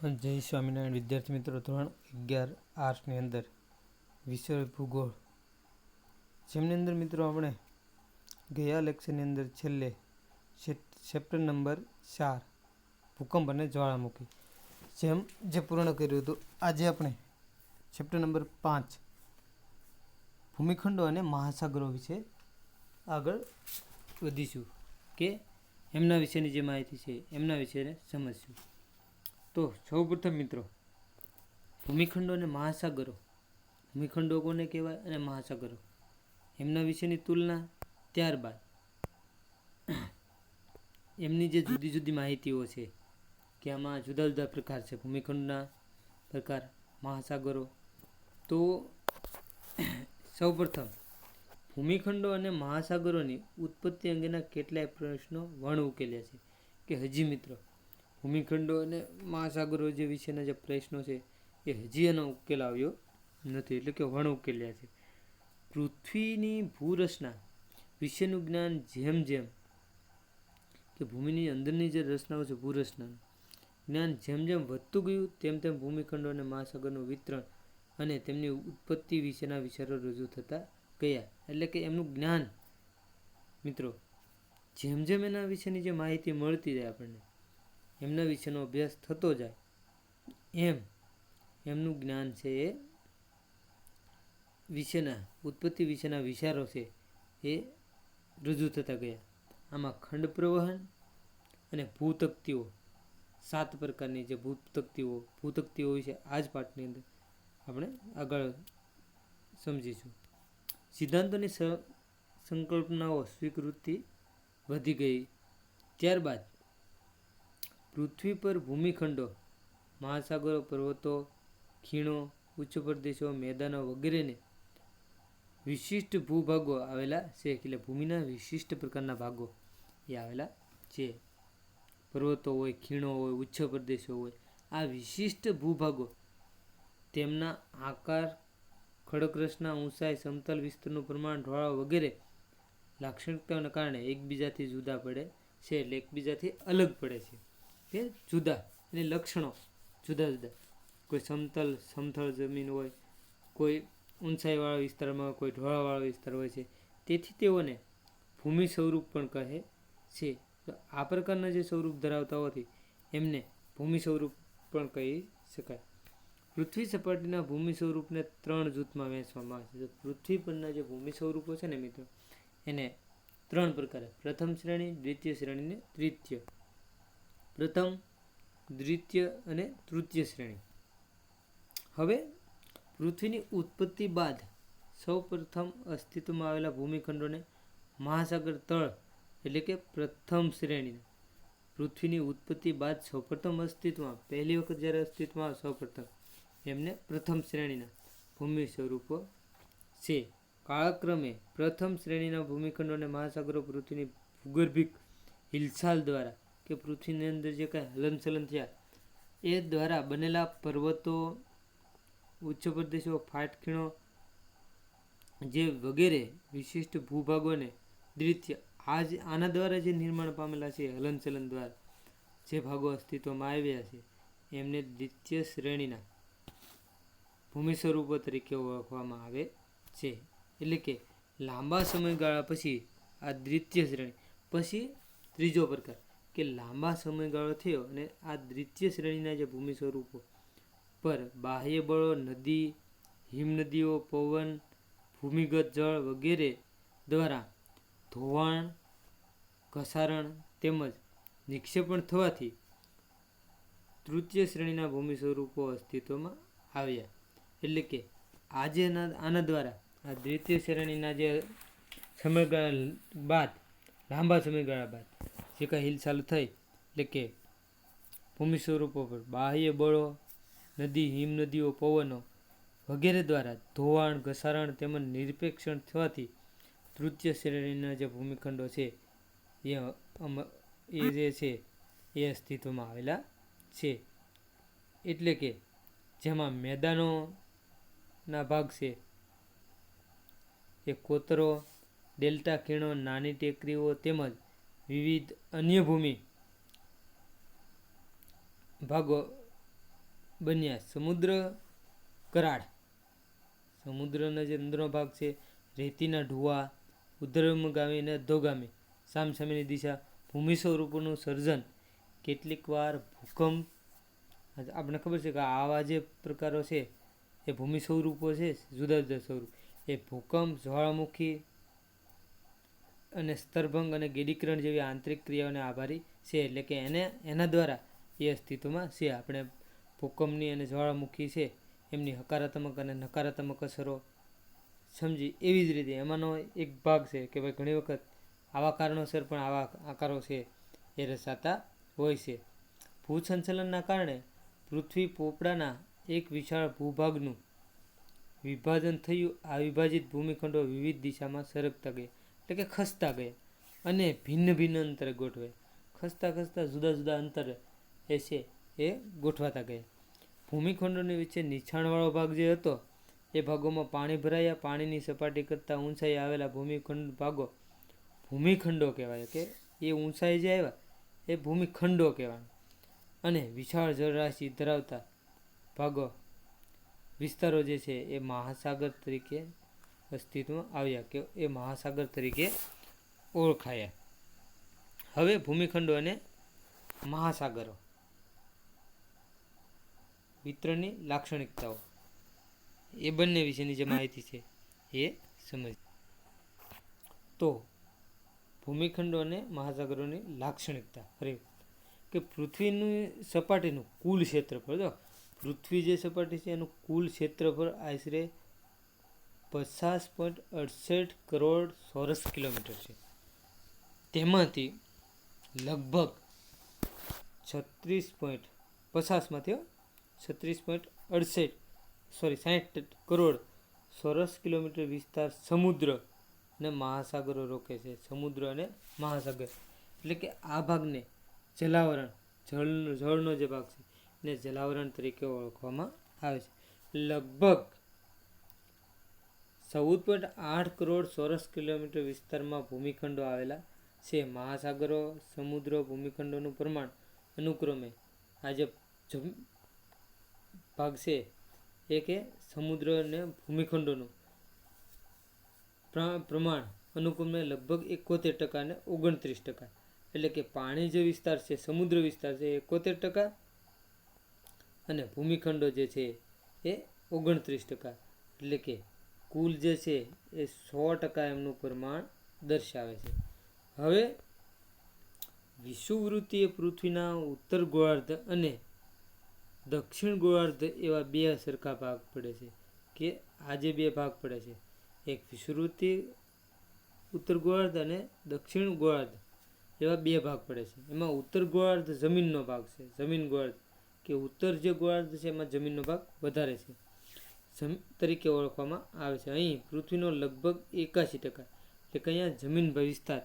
જય સ્વામિનારાયણ વિદ્યાર્થી મિત્રો, ધોરણ 11 આર્ટ્સની અંદર વિષય ભૂગોળ, જેમની અંદર મિત્રો આપણે ગયા લેક્ચરની અંદર છેલ્લે ચેપ્ટર નંબર 4 ભૂકંપ અને જ્વાળામુખી જે પૂર્ણ કર્યું હતું. આજે આપણે ચેપ્ટર નંબર 5 ભૂમિખંડો અને મહાસાગરો વિશે આગળ વધીશું, કે એમના વિશેની જે માહિતી છે એમના વિશે સમજશું. તો સૌપ્રથમ મિત્રો, ભૂમિખંડો અને મહાસાગરો, ભૂમિખંડો કોને કહેવાય અને મહાસાગરો, એમના વિશેની તુલના, ત્યારબાદ એમની જે જુદી જુદી માહિતીઓ છે કે આમાં જુદા જુદા પ્રકાર છે, ભૂમિખંડના પ્રકાર, મહાસાગરો. તો સૌપ્રથમ ભૂમિખંડો અને મહાસાગરોની ઉત્પત્તિ અંગેના કેટલાય પ્રશ્નો વણ ઉકેલ્યા છે. કે હજી મિત્રો ભૂમિખંડો અને મહાસાગરો જે વિશેના જે પ્રશ્નો છે એ હજી એનો ઉકેલ આવ્યો નથી, એટલે કે વણ ઉકેલ્યા છે. પૃથ્વીની ભૂરચના વિશેનું જ્ઞાન જેમ જેમ કે ભૂમિની અંદરની જે રચનાઓ છે, ભૂરચનાનું જ્ઞાન જેમ જેમ વધતું ગયું તેમ તેમ ભૂમિખંડો અને મહાસાગરનું વિતરણ અને તેમની ઉત્પત્તિ વિશેના વિચારો રજૂ થતા ગયા. એટલે કે એમનું જ્ઞાન મિત્રો જેમ જેમ એના વિશેની જે માહિતી મળતી જાય આપણને, એમના વિશેનો અભ્યાસ થતો જાય, એમ એમનું જ્ઞાન છે એ વિશેના ઉત્પત્તિ વિશેના વિચારો છે એ રજૂ થતા ગયા. આમાં ખંડ પ્રવહન અને ભૂતકતીઓ, 7 પ્રકારની જે ભૂતકતીઓ વિશે આ જ પાઠની અંદર આપણે આગળ સમજીશું. સિદ્ધાંતોની સંકલ્પનાઓ સ્વીકૃતિ વધી ગઈ. ત્યારબાદ પૃથ્વી પર ભૂમિખંડો, મહાસાગરો, પર્વતો, ખીણો, ઉચ્ચ પ્રદેશો, મેદાનો વગેરેને વિશિષ્ટ ભૂભાગો આવેલા છે. એટલે ભૂમિના વિશિષ્ટ પ્રકારના ભાગો એ આવેલા છે. પર્વતો હોય, ખીણો હોય, ઉચ્ચ પ્રદેશો હોય, આ વિશિષ્ટ ભૂભાગો તેમના આકાર, ખડક રચના, ઊંચાઈ, સમતલ વિસ્તારનું પ્રમાણ, ઢોળાવ વગેરે લાક્ષણિકતાઓને કારણે એકબીજાથી જુદા પડે છે. એટલે એકબીજાથી અલગ પડે છે, કે જુદા, એની લક્ષણો જુદા જુદા. કોઈ સમથળ જમીન હોય, કોઈ ઊંચાઈવાળા વિસ્તારમાં હોય, કોઈ ઢોળાવવાળા વિસ્તાર હોય છે. તેથી તેઓને ભૂમિ સ્વરૂપ પણ કહે છે. તો આ પ્રકારના જે સ્વરૂપ ધરાવતા હોવાથી એમને ભૂમિ સ્વરૂપ પણ કહી શકાય. પૃથ્વી સપાટીના ભૂમિ સ્વરૂપને 3 જૂથમાં વહેંચવામાં આવે છે. તો પૃથ્વી પરના જે ભૂમિ સ્વરૂપો છે ને મિત્રો, એને 3 પ્રકારે: પ્રથમ શ્રેણી, દ્વિતીય શ્રેણી ને તૃતીય. પ્રથમ, દ્વિતીય અને તૃતીય શ્રેણી. હવે પૃથ્વીની ઉત્પત્તિ બાદ સૌ પ્રથમ અસ્તિત્વમાં આવેલા ભૂમિખંડોને મહાસાગર તળ, એટલે કે પ્રથમ શ્રેણીના, પૃથ્વીની ઉત્પત્તિ બાદ સૌપ્રથમ અસ્તિત્વમાં, પહેલી વખત જ્યારે અસ્તિત્વમાં આવે સૌપ્રથમ, એમને પ્રથમ શ્રેણીના ભૂમિ સ્વરૂપો છે. કાળક્રમે પ્રથમ શ્રેણીના ભૂમિખંડો અને મહાસાગરો પૃથ્વીની ભૂગર્ભિક હિલચાલ દ્વારા, કે પૃથ્વીની અંદર જે કાંઈ હલનચલન થયા એ દ્વારા બનેલા પર્વતો, ઉચ્ચ પ્રદેશો, ફાટખીણો જે વગેરે વિશિષ્ટ ભૂભાગોને દ્વિતીય, આના દ્વારા જે નિર્માણ પામેલા છે, હલનચલન દ્વારા જે ભાગો અસ્તિત્વમાં આવ્યા છે, એમને દ્વિતીય શ્રેણીના ભૂમિ સ્વરૂપો તરીકે ઓળખવામાં આવે છે. એટલે કે લાંબા સમયગાળા પછી આ દ્વિતીય શ્રેણી, પછી ત્રીજો પ્રકાર, કે લાંબા સમયગાળો થયો અને આ દ્વિતીય શ્રેણીના જે ભૂમિ સ્વરૂપો પર બાહ્ય બળો, નદી, હિમનદીઓ, પવન, ભૂમિગત જળ વગેરે દ્વારા ધોવાણ, ઘસારણ તેમજ નિક્ષેપણ થવાથી તૃતીય શ્રેણીના ભૂમિ સ્વરૂપો અસ્તિત્વમાં આવ્યા. એટલે કે આજે આના દ્વારા આ દ્વિતીય શ્રેણીના જે સમયગાળા બાદ, લાંબા સમયગાળા બાદ જે કાંઈ હિલચાલ થઈ, એટલે કે ભૂમિ સ્વરૂપો પર બાહ્ય બળો, નદી, હિમનદીઓ, પવનો વગેરે દ્વારા ધોવાણ, ઘસારણ તેમજ નિક્ષેપણ થવાથી તૃતીય શ્રેણીના જે ભૂમિખંડો છે એ જે છે એ અસ્તિત્વમાં આવેલા છે. એટલે કે જેમાં મેદાનોના ભાગ છે એ કોતરો, ડેલ્ટા ખીણો, નાની ટેકરીઓ તેમજ વિવિધ અન્ય ભૂમિ ભાગો બન્યા સમુદ્ર કરાળ. સમુદ્રના જે અંદરનો ભાગ છે, રેતીના ઢુવા, ઉધ્ર્વગામી અને અધોગામી સામસામેની દિશા, ભૂમિ સ્વરૂપોનું સર્જન, કેટલીક વાર ભૂકંપ. આપણે ખબર છે કે આવા જે પ્રકારો છે એ ભૂમિ સ્વરૂપો છે, જુદા જુદા સ્વરૂપ, એ ભૂકંપ, જ્વાળામુખી અને સ્તરભંગ અને ગેડીકરણ જેવી આંતરિક ક્રિયાઓને આભારી છે. એટલે કે એના દ્વારા એ અસ્તિત્વમાં છે. આપણે ભૂકંપની અને જ્વાળામુખી છે એમની હકારાત્મક અને નકારાત્મક અસરો સમજી. એવી જ રીતે એમાંનો એક ભાગ છે કે ભાઈ ઘણી વખત આવા કારણોસર પણ આવા આકારો છે એ રચાતા હોય છે. ભૂસંચલનના કારણે પૃથ્વી પોપડાના એક વિશાળ ભૂભાગનું વિભાજન થયું. આ વિભાજિત ભૂમિખંડો વિવિધ દિશામાં સરકતા ગયા, એટલે કે ખસતા ગયા અને ભિન્ન ભિન્ન અંતરે ગોઠવાય. ખસતા ખસતા જુદા જુદા અંતરે એ છે એ ગોઠવાતા ગયા. ભૂમિખંડોની વચ્ચે નીચાણવાળો ભાગ જે હતો એ ભાગોમાં પાણી ભરાયા. પાણીની સપાટી કરતાં ઊંચાઈ આવેલા ભૂમિખંડો કહેવાય, કે એ ઊંચાઈ જે આવ્યા એ ભૂમિખંડો કહેવાય. અને વિશાળ જળરાશિ ધરાવતા ભાગો વિસ્તારો જે છે એ મહાસાગર તરીકે અસ્તિત્વમાં આવ્યા, કે એ મહાસાગર તરીકે ઓળખાયા. હવે ભૂમિખંડો અને મહાસાગરો વિતરણની લાક્ષણિકતાઓ, એ બંને વિશેની જે માહિતી છે એ સમજ. તો ભૂમિખંડો અને મહાસાગરોની લાક્ષણિકતા, ફરી કે પૃથ્વીની સપાટીનું કુલ ક્ષેત્રફળ, જો પૃથ્વી જે સપાટી છે એનું કુલ ક્ષેત્રફળ આશરે 50.68 કરોડ ચોરસ કિલોમીટર છે. તેમાંથી લગભગ 60 કરોડ ચોરસ કિલોમીટર વિસ્તાર સમુદ્ર અને મહાસાગરો રોકે છે. સમુદ્ર અને મહાસાગર એટલે કે આ ભાગને જલાવરણ, જળનો જે ભાગ છે એને જલાવરણ તરીકે ઓળખવામાં આવે છે. લગભગ 14.8 કરોડ ચોરસ કિલોમીટર વિસ્તારમાં ભૂમિખંડો આવેલા છે. મહાસાગરો, સમુદ્ર, ભૂમિખંડોનું પ્રમાણ અનુક્રમે આ જે ભાગ છે એ કે સમુદ્ર અને ભૂમિખંડોનું પ્રમાણ અનુક્રમે લગભગ 71% અને 29%. એટલે કે પાણી જે વિસ્તાર છે, સમુદ્ર વિસ્તાર છે એ 71% અને ભૂમિખંડો જે છે એ 29%. એટલે કે કુલ જે છે એ 100% એમનું પ્રમાણ દર્શાવે છે. હવે વિષુવવૃત્તિ એ પૃથ્વીના ઉત્તર ગોળાર્ધ અને દક્ષિણ ગોળાર્ધ એવા બે સરખા ભાગ પડે છે. કે આ જે બે ભાગ પડે છે, એક વિષુવવૃત્તિ ઉત્તર ગોળાર્ધ અને દક્ષિણ ગોળાર્ધ એવા બે ભાગ પડે છે. એમાં ઉત્તર ગોળાર્ધ જમીનનો ભાગ છે, જમીન ગોળાર્ધ, કે ઉત્તર જે ગોળાર્ધ છે એમાં જમીનનો ભાગ વધારે છે તરીકે ઓળખવામાં આવે છે. અહીં પૃથ્વીનો લગભગ 81%, એટલે કે અહીંયા જમીન વિસ્તાર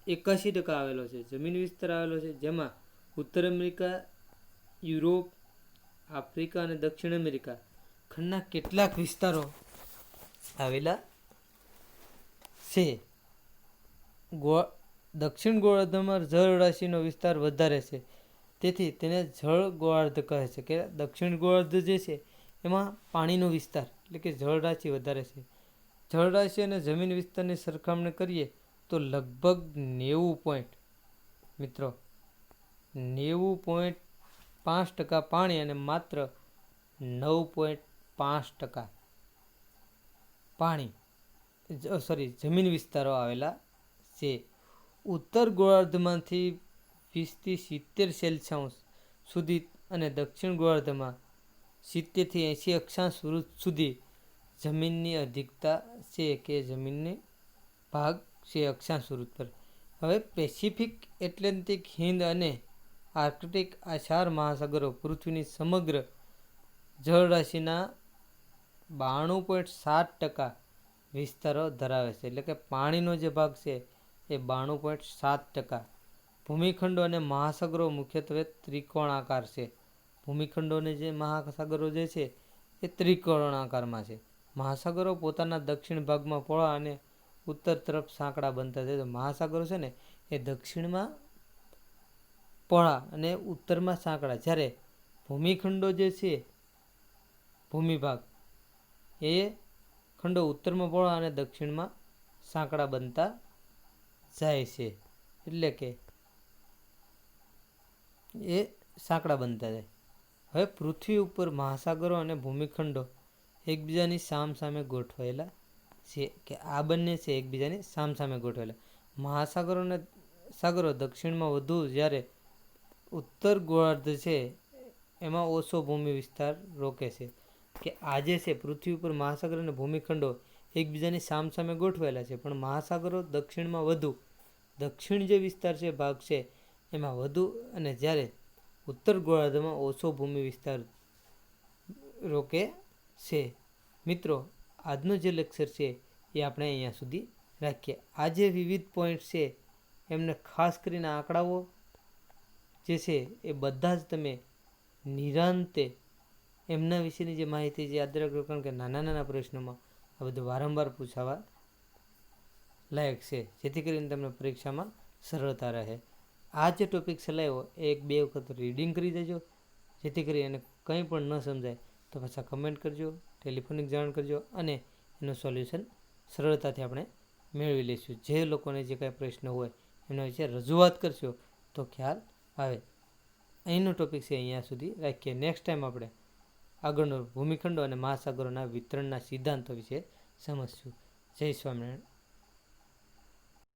81% આવેલો છે, જમીન વિસ્તાર આવેલો છે. જેમાં ઉત્તર અમેરિકા, યુરોપ, આફ્રિકા અને દક્ષિણ અમેરિકા ખંડના કેટલાક વિસ્તારો આવેલા છે. દક્ષિણ ગોળાર્ધમાં જળરાશિનો વિસ્તાર વધારે છે, તેથી તેને જળ ગોળાર્ધ કહે છે. કે દક્ષિણ ગોળાર્ધ જે છે એમાં પાણીનો વિસ્તાર, એટલે કે જળરાશિ વધારે છે. જળરાશિ અને જમીન વિસ્તારની સરખામણી કરીએ તો લગભગ 90.5% પાણી અને માત્ર 9.5% જમીન વિસ્તારો આવેલા છે. ઉત્તર ગોળાર્ધમાંથી 20 થી 70 સેલ્સિયસ સુધી અને દક્ષિણ ગોળાર્ધમાં 70 થી 80 અક્ષાંશ સુધી જમીનની અધિકતા છે, કે જમીનની ભાગ છે અક્ષાંશ વૃત્ત પર. હવે પેસિફિક, એટલાન્ટિક, હિંદ અને આર્કટિક આ 4 મહાસાગરો પૃથ્વીની સમગ્ર જળરાશિના 92.7% વિસ્તારો ધરાવે છે. એટલે કે પાણીનો જે ભાગ છે એ 92.7%. ભૂમિખંડો અને મહાસાગરો મુખ્યત્વે ત્રિકોણાકાર છે. ભૂમિખંડો અને જે મહાસાગરો જે છે એ ત્રિકોણાકારમાં છે. મહાસાગરો પોતાના દક્ષિણ ભાગમાં પહોળા અને ઉત્તર તરફ સાંકડા બનતા છે. મહાસાગરો છે ને એ દક્ષિણમાં પહોળા અને ઉત્તરમાં સાંકડા, જ્યારે ભૂમિખંડો જે છે, ભૂમિભાગ, એ ખંડો ઉત્તરમાં પહોળા અને દક્ષિણમાં સાંકડા બનતા જાય છે. એટલે કે એ સાંકડા બનતા જાય. હવે પૃથ્વી ઉપર મહાસાગરો અને ભૂમિખંડો એકબીજાની સામસામે ગોઠવાયેલા છે, કે આ બંને છે એકબીજાની સામસામે ગોઠવાયેલા. મહાસાગરો અને સાગરો દક્ષિણમાં વધુ, જ્યારે ઉત્તર ગોળાર્ધ છે એમાં ઓછો ભૂમિ વિસ્તાર રોકે છે. કે આજે છે પૃથ્વી ઉપર મહાસાગર અને ભૂમિખંડો એકબીજાની સામસામે ગોઠવાયેલા છે, પણ મહાસાગરો દક્ષિણમાં વધુ, દક્ષિણ જે વિસ્તાર છે, ભાગ છે, એમાં વધુ, અને જ્યારે ઉત્તર ગોળાર્ધમાં ઓછો ભૂમિ વિસ્તાર રોકે છે. મિત્રો, આજનો જે લેક્ચર છે એ આપણે અહીંયા સુધી રાખીએ. આ જે વિવિધ પોઈન્ટ છે એમને ખાસ કરીને આંકડાઓ જે છે એ બધા જ તમે નિરાંતે એમના વિશેની જે માહિતી છે યાદ રાખજો, કારણ કે નાના નાના પ્રશ્નોમાં આ બધું વારંવાર પૂછાવા લાયક છે, જેથી કરીને તમને પરીક્ષામાં સરળતા રહે. આ જે ટોપિક ચલાવ્યો એ 1-2 વખત રીડિંગ કરી દેજો, જેથી કરી એને કંઈ પણ ન સમજાય તો પાછા કમેન્ટ કરજો, ટેલિફોનિક જાણ કરજો, અને એનું સોલ્યુશન સરળતાથી આપણે મેળવી લઈશું. જે લોકોને જે કાંઈ પ્રશ્ન હોય એના વિશે રજૂઆત કરશો તો ખ્યાલ આવે. અહીંનો ટોપિક છે અહીંયા સુધી રાખીએ. નેક્સ્ટ ટાઈમ આપણે આગળનો ભૂમિખંડો અને મહાસાગરોના વિતરણના સિદ્ધાંતો વિશે સમજશું. જય સ્વામિનારાયણ.